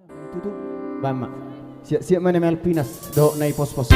Tutup bama. Siap-siap mana Melpinas do naik pos-pos.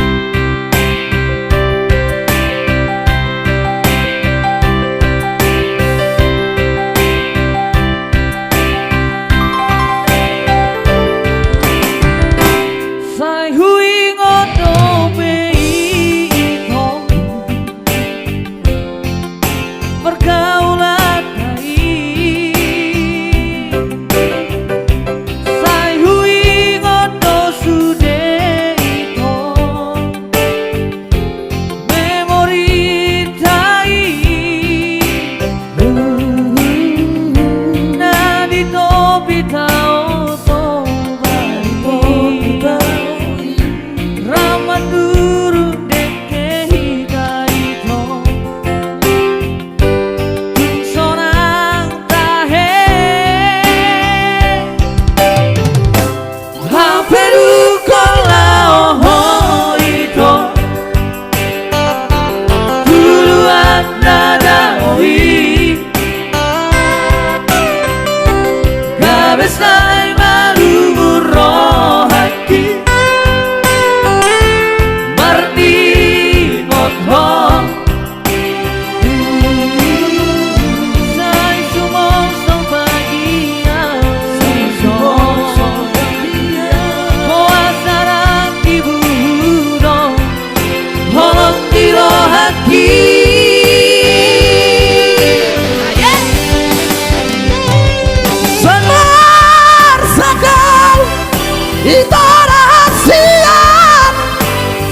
Itu rahasia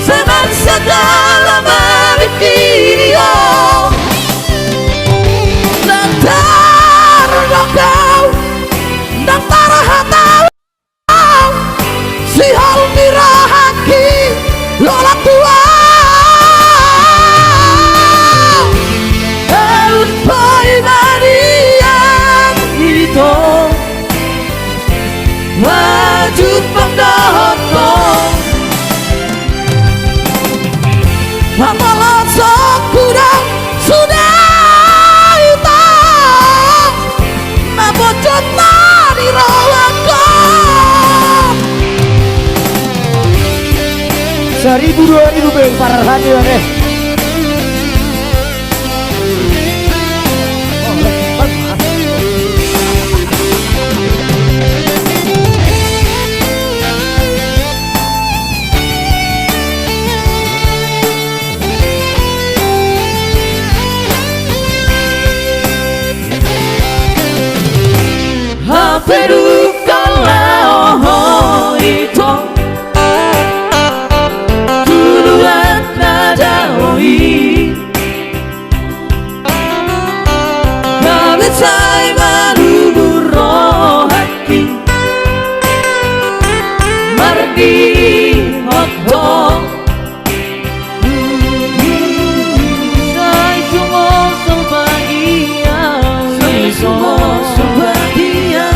dengan segala video dan tergokau dan terhatau si hal dirahaki lola tua paimanian itu wajib pangdahotong amalan sekurang sudah itu mabocot nari rawakong 1000-2000 beng parahan ya deh. Peru kalau itu duluan nada oi Galet say malu rohaki mardi hotong say sumo sebagian say sumo sebagian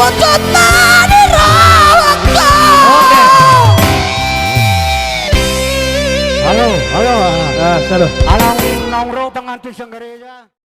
wujudane rawatku. Oke. Halo. Halo. Alang nongro pengantin senggeri